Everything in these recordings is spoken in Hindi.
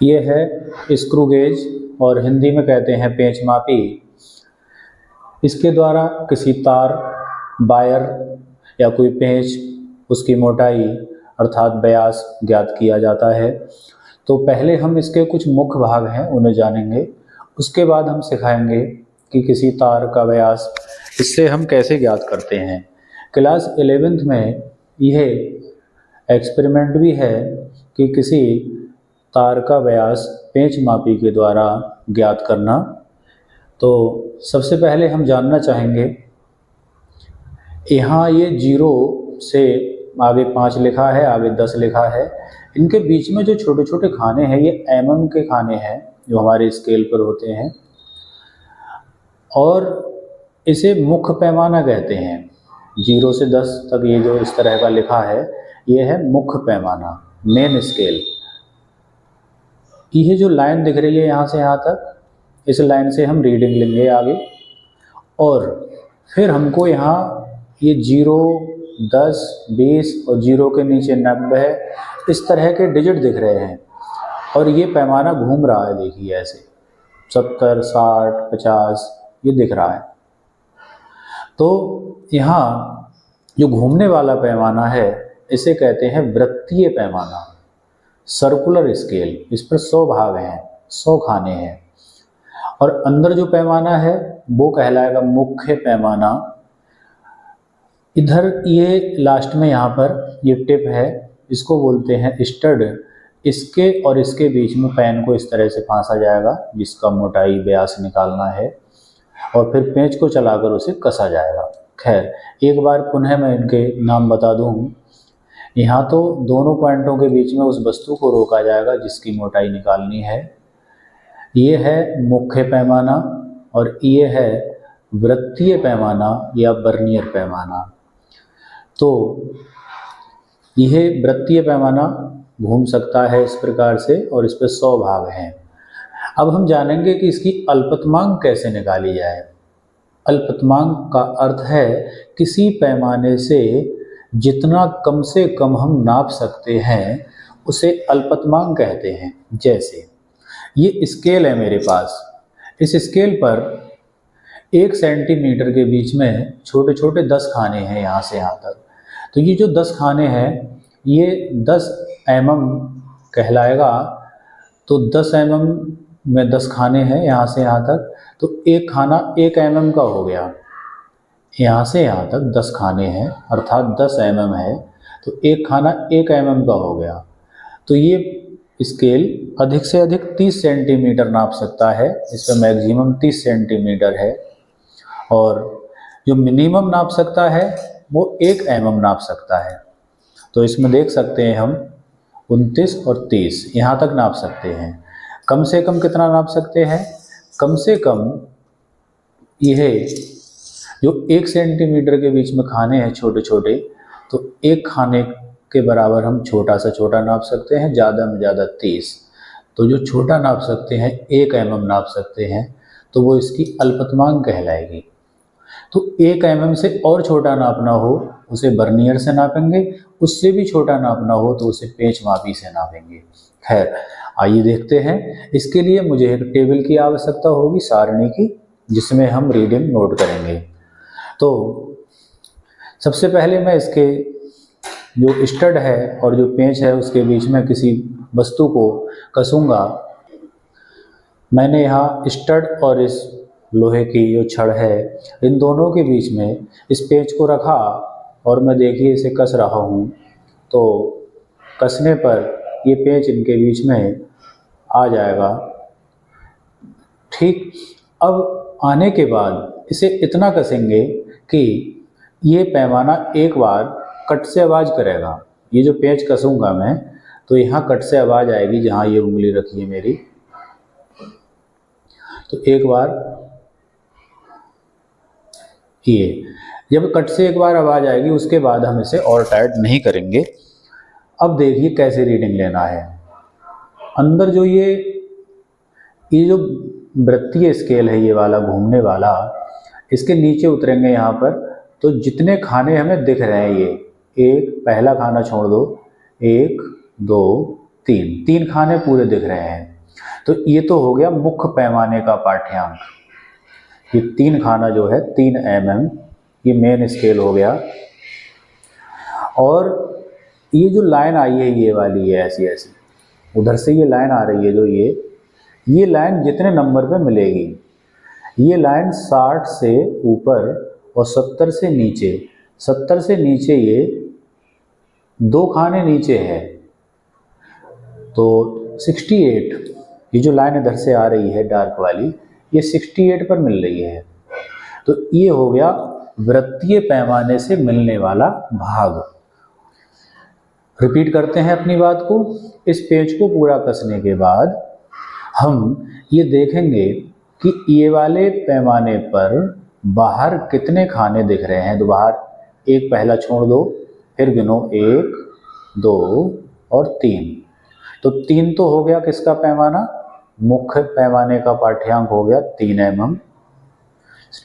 ये है स्क्रू गेज और हिंदी में कहते हैं पेंच मापी। इसके द्वारा किसी तार, वायर या कोई पेंच, उसकी मोटाई अर्थात व्यास ज्ञात किया जाता है। तो पहले हम इसके कुछ मुख्य भाग हैं उन्हें जानेंगे, उसके बाद हम सिखाएंगे कि किसी तार का व्यास इससे हम कैसे ज्ञात करते हैं। क्लास 11th में यह एक्सपेरिमेंट भी है कि किसी तार का व्यास पेंच मापी के द्वारा ज्ञात करना। तो सबसे पहले हम जानना चाहेंगे, यहाँ ये 0 से आगे 5 लिखा है, आगे 10 लिखा है। इनके बीच में जो छोटे छोटे खाने हैं ये mm के खाने हैं जो हमारे स्केल पर होते हैं, और इसे मुख्य पैमाना कहते हैं। 0 से 10 तक ये जो इस तरह का लिखा है ये है मुख्य पैमाना, मेन स्केल। ये जो लाइन दिख रही है यहाँ से यहाँ तक, इस लाइन से हम रीडिंग लेंगे आगे, और फिर हमको यहाँ ये 0, 10, 20 और 0 के नीचे 90 इस तरह के डिजिट दिख रहे हैं, और ये पैमाना घूम रहा है। देखिए ऐसे 70, 60, 50 ये दिख रहा है। तो यहाँ जो घूमने वाला पैमाना है इसे कहते हैं वृत्तीय पैमाना, सर्कुलर स्केल। इस पर 100 भाग हैं, 100 खाने हैं। और अंदर जो पैमाना है वो कहलाएगा मुख्य पैमाना। इधर ये लास्ट में यहाँ पर ये टिप है, इसको बोलते हैं स्टड। इसके और इसके बीच में पेन को इस तरह से फांसा जाएगा जिसका मोटाई व्यास निकालना है, और फिर पेंच को चलाकर उसे कसा जाएगा। खैर, एक बार पुनः मैं इनके नाम बता दूँ। यहाँ तो दोनों पॉइंटों के बीच में उस वस्तु को रोका जाएगा जिसकी मोटाई निकालनी है। ये है मुख्य पैमाना और ये है वृत्तीय पैमाना या वर्नियर पैमाना। तो यह वृत्तीय पैमाना घूम सकता है इस प्रकार से, और इस पर 100 भाग हैं। अब हम जानेंगे कि इसकी अल्पतमांक कैसे निकाली जाए। अल्पतमांक का अर्थ है किसी पैमाने से जितना कम से कम हम नाप सकते हैं उसे अल्पतमांक कहते हैं। जैसे ये स्केल है मेरे पास, इस स्केल पर 1 सेंटीमीटर के बीच में छोटे छोटे 10 खाने हैं यहाँ से यहाँ तक। तो ये जो 10 खाने हैं ये 10 mm कहलाएगा। तो 10 mm में 10 खाने हैं यहाँ से यहाँ तक, तो एक खाना 1 mm का हो गया। यहाँ से यहाँ तक 10 खाने हैं अर्थात 10 mm है, तो एक खाना 1 mm का हो गया। तो ये स्केल अधिक से अधिक 30 सेंटीमीटर नाप सकता है, इसका मैक्सिमम 30 सेंटीमीटर है, और जो मिनिमम नाप सकता है वो 1 mm नाप सकता है। तो इसमें देख सकते हैं हम 29 और 30 यहाँ तक नाप सकते हैं। कम से कम कितना नाप सकते हैं? कम से कम यह जो 1 सेंटीमीटर के बीच में खाने हैं छोटे छोटे, तो एक खाने के बराबर हम छोटा से छोटा नाप सकते हैं, ज़्यादा में ज़्यादा 30। तो जो छोटा नाप सकते हैं 1 mm नाप सकते हैं, तो वो इसकी अल्पतमांक कहलाएगी। तो 1 mm से और छोटा नापना हो उसे वर्नियर से नापेंगे, उससे भी छोटा नापना हो तो उसे पेंच मापी से नापेंगे। खैर, आइए देखते हैं। इसके लिए मुझे एक टेबल की आवश्यकता होगी, सारणी की, जिसमें हम रीडिंग नोट करेंगे। तो सबसे पहले मैं इसके जो स्टड है और जो पेंच है उसके बीच में किसी वस्तु को कसूँगा। मैंने यहाँ स्टड और इस लोहे की जो छड़ है इन दोनों के बीच में इस पेंच को रखा, और मैं देखिए इसे कस रहा हूँ। तो कसने पर ये पेंच इनके बीच में आ जाएगा। ठीक, अब आने के बाद इसे इतना कसेंगे कि ये पैमाना एक बार कट से आवाज़ करेगा। ये जो पेंच कसूँगा मैं, तो यहाँ कट से आवाज़ आएगी जहाँ ये उंगली रखी है मेरी। तो एक बार ये जब कट से एक बार आवाज़ आएगी उसके बाद हम इसे और टाइट नहीं करेंगे। अब देखिए कैसे रीडिंग लेना है। अंदर जो ये जो वृत्तीय स्केल है, ये वाला घूमने वाला, इसके नीचे उतरेंगे यहाँ पर। तो जितने खाने हमें दिख रहे हैं, ये एक पहला खाना छोड़ दो, 1, 2, 3 खाने पूरे दिख रहे हैं। तो ये तो हो गया मुख्य पैमाने का पाठ्यांक। ये 3 खाना जो है 3 mm, ये मेन स्केल हो गया। और ये जो लाइन आई है ये वाली है ऐसी ऐसी, उधर से ये लाइन आ रही है जो ये लाइन जितने नंबर पे मिलेगी, ये लाइन 60 से ऊपर और 70 से नीचे, 70 से नीचे ये 2 खाने नीचे है तो 68, ये जो लाइन इधर से आ रही है डार्क वाली, ये 68 पर मिल रही है। तो ये हो गया वृत्तीय पैमाने से मिलने वाला भाग। रिपीट करते हैं अपनी बात को। इस पेज को पूरा कसने के बाद हम ये देखेंगे कि ये वाले पैमाने पर बाहर कितने खाने दिख रहे हैं। तो बाहर एक पहला छोड़ दो, फिर गिनो 1, 2 और 3। तो 3 तो हो गया किसका पैमाना, मुख्य पैमाने का पाठ्यांक हो गया 3 mm।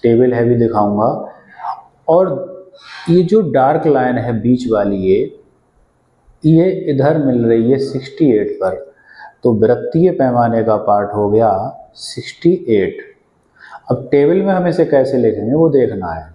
टेबल है भी दिखाऊंगा। और ये जो डार्क लाइन है बीच वाली, ये इधर मिल रही है 68 पर, तो वृत्तीय पैमाने का पार्ट हो गया 68। अब टेबल में हम इसे कैसे लिखेंगे वो देखना है।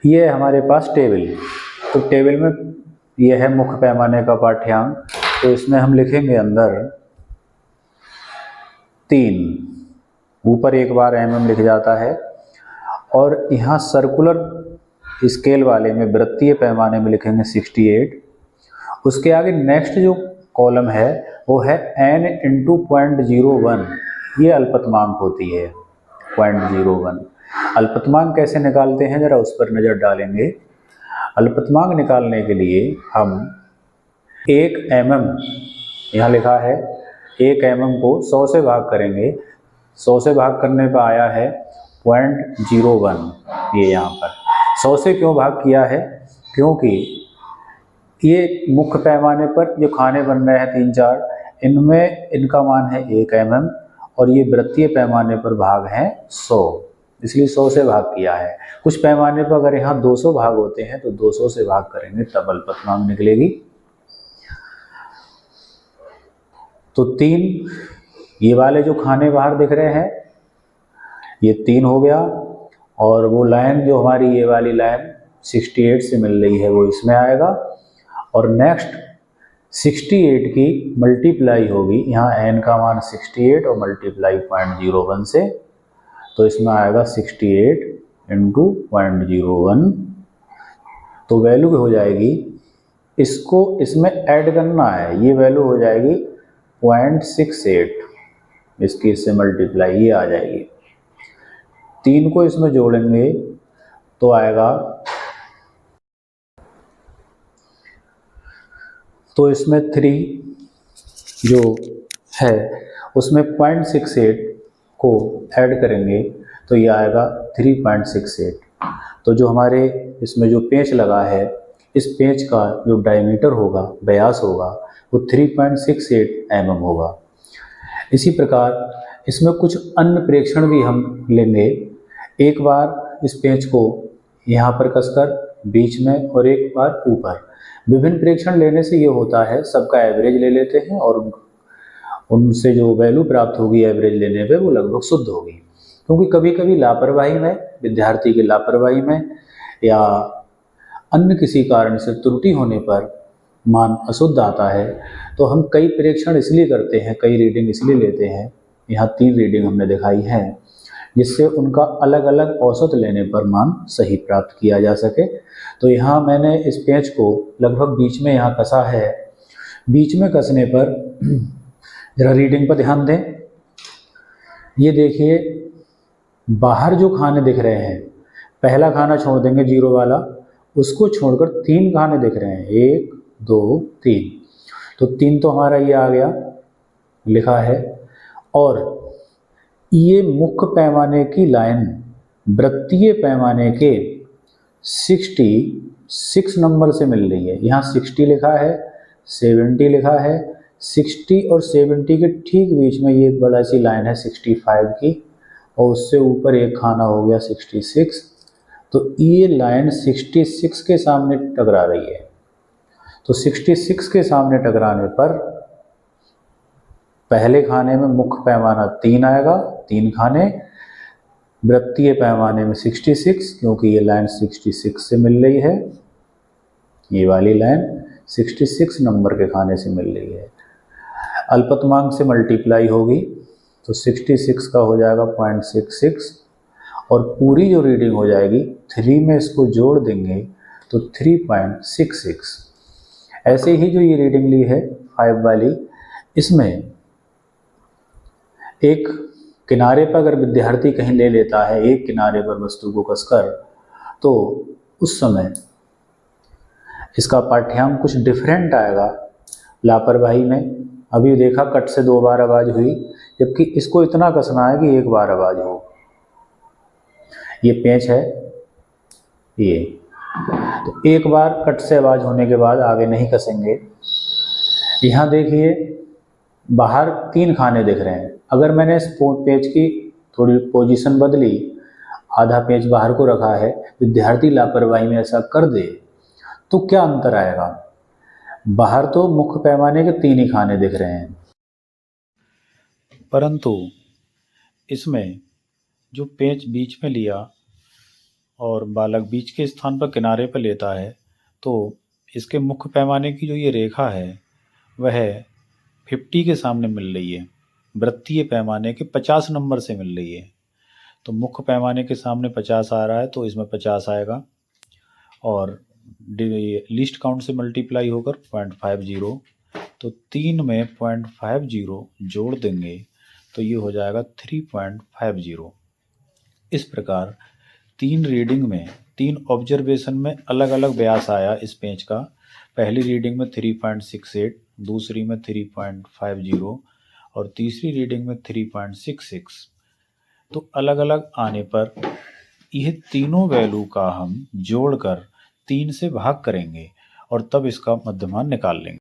ये है हमारे पास टेबल, तो टेबल में ये है मुख्य पैमाने का पाठ्यांक, तो इसमें हम लिखेंगे अंदर 3, ऊपर एक बार mm लिख जाता है, और यहाँ सर्कुलर स्केल वाले में वृत्तीय पैमाने में लिखेंगे 68। उसके आगे नेक्स्ट जो कॉलम है वो है n इंटू 0.01, ये अल्पतमांक होती है 0.01। अल्पतमांक कैसे निकालते हैं जरा उस पर नज़र डालेंगे। अल्पतमांक निकालने के लिए हम 1 mm, यहाँ लिखा है 1 mm को 100 से भाग करेंगे, 100 से भाग करने पर आया है 0.01। ये यहाँ पर 100 से क्यों भाग किया है, क्योंकि ये मुख्य पैमाने पर जो खाने बन रहे हैं 3-4, इनमें इनका मान है 1 mm और ये वृत्तीय पैमाने पर भाग हैं 100, इसलिए 100 से भाग किया है। कुछ पैमाने पर अगर यहाँ 200 भाग होते हैं तो 200 से भाग करेंगे तब अल्पतमांक निकलेगी। तो 3, ये वाले जो खाने बाहर दिख रहे हैं ये 3 हो गया, और वो लाइन जो हमारी ये वाली लाइन 68 से मिल रही है वो इसमें आएगा, और नेक्स्ट 68 की मल्टीप्लाई होगी, यहाँ n का मान 68 और मल्टीप्लाई 0.01 से, तो इसमें आएगा 68 इंटू 0.01। तो वैल्यू हो जाएगी, इसको इसमें ऐड करना है, ये वैल्यू हो जाएगी 0.68, इसकी इससे मल्टीप्लाई ये आ जाएगी। 3 को इसमें जोड़ेंगे तो आएगा, तो इसमें 3 जो है उसमें 0.68 को ऐड करेंगे तो ये आएगा 3.68। तो जो हमारे इसमें जो पेंच लगा है, इस पेंच का जो डायमीटर होगा, व्यास होगा, वो 3.68 mm होगा। इसी प्रकार इसमें कुछ अन्य प्रेक्षण भी हम लेंगे। एक बार इस पेंच को यहाँ पर कसकर बीच में और एक बार ऊपर, विभिन्न प्रेक्षण लेने से ये होता है सबका एवरेज ले लेते हैं और उनसे जो वैल्यू प्राप्त होगी एवरेज लेने पे वो लगभग शुद्ध होगी। क्योंकि कभी कभी लापरवाही में, विद्यार्थी की लापरवाही में या अन्य किसी कारण से त्रुटि होने पर मान अशुद्ध आता है, तो हम कई प्रेक्षण इसलिए करते हैं, कई रीडिंग इसलिए लेते हैं, यहाँ 3 रीडिंग हमने दिखाई है, जिससे उनका अलग अलग औसत लेने पर मान सही प्राप्त किया जा सके। तो यहाँ मैंने इस पेंच को लगभग बीच में यहाँ कसा है। बीच में कसने पर जरा रीडिंग पर ध्यान दें। ये देखिए बाहर जो खाने दिख रहे हैं, पहला खाना छोड़ देंगे 0 वाला, उसको छोड़कर 3 खाने दिख रहे हैं, 1, 2, 3। तो 3 तो हमारा ये आ गया, लिखा है। और ये मुख्य पैमाने की लाइन वृत्तीय पैमाने के 66 नंबर से मिल रही है। यहाँ 60 लिखा है, 70 लिखा है, 60 और 70 के ठीक बीच में ये एक बड़ा सी लाइन है 65 की, और उससे ऊपर एक खाना हो गया 66। तो ये लाइन 66 के सामने टकरा रही है। तो 66 के सामने टकराने पर पहले खाने में मुख्य पैमाना 3 आएगा, 3 खाने। वृत्तीय पैमाने में 66, क्योंकि ये लाइन 66 से मिल रही है, ये वाली लाइन 66 नंबर के खाने से मिल रही है। अल्पतमांक से मल्टीप्लाई होगी तो 66 का हो जाएगा 0.66, और पूरी जो रीडिंग हो जाएगी 3 में इसको जोड़ देंगे तो 3.66। ऐसे ही जो ये रीडिंग ली है 5 वाली, इसमें एक किनारे पर अगर विद्यार्थी कहीं ले लेता है, एक किनारे पर वस्तु को कसकर, तो उस समय इसका पाठ्यांक कुछ डिफरेंट आएगा लापरवाही में। अभी देखा कट से 2 बार आवाज़ हुई, जबकि इसको इतना कसना है कि 1 बार आवाज़ हो। ये पेंच है, ये तो 1 बार कट से आवाज़ होने के बाद आगे नहीं कसेंगे। यहाँ देखिए बाहर 3 खाने दिख रहे हैं। अगर मैंने इस पेंच की थोड़ी पोजीशन बदली, आधा पेंच बाहर को रखा है, विद्यार्थी लापरवाही में ऐसा कर दे, तो क्या अंतर आएगा? बाहर तो मुख्य पैमाने के 3 ही खाने दिख रहे हैं, परंतु इसमें जो पेंच बीच में लिया और बालक बीच के स्थान पर किनारे पर लेता है, तो इसके मुख्य पैमाने की जो ये रेखा है वह 50 के सामने मिल रही है, वृत्तीय पैमाने के 50 नंबर से मिल रही है। तो मुख्य पैमाने के सामने 50 आ रहा है, तो इसमें 50 आएगा, और लीस्ट काउंट से मल्टीप्लाई होकर 0.50, तो 3 में 0.50 जोड़ देंगे तो ये हो जाएगा 3.50। इस प्रकार 3 रीडिंग में, 3 ऑब्जर्वेशन में अलग अलग व्यास आया इस पेंच का। पहली रीडिंग में 3.68, दूसरी में 3.50 और तीसरी रीडिंग में 3.66। तो अलग अलग आने पर यह तीनों वैल्यू का हम जोड़कर 3 से भाग करेंगे और तब इसका मध्यमान निकाल लेंगे।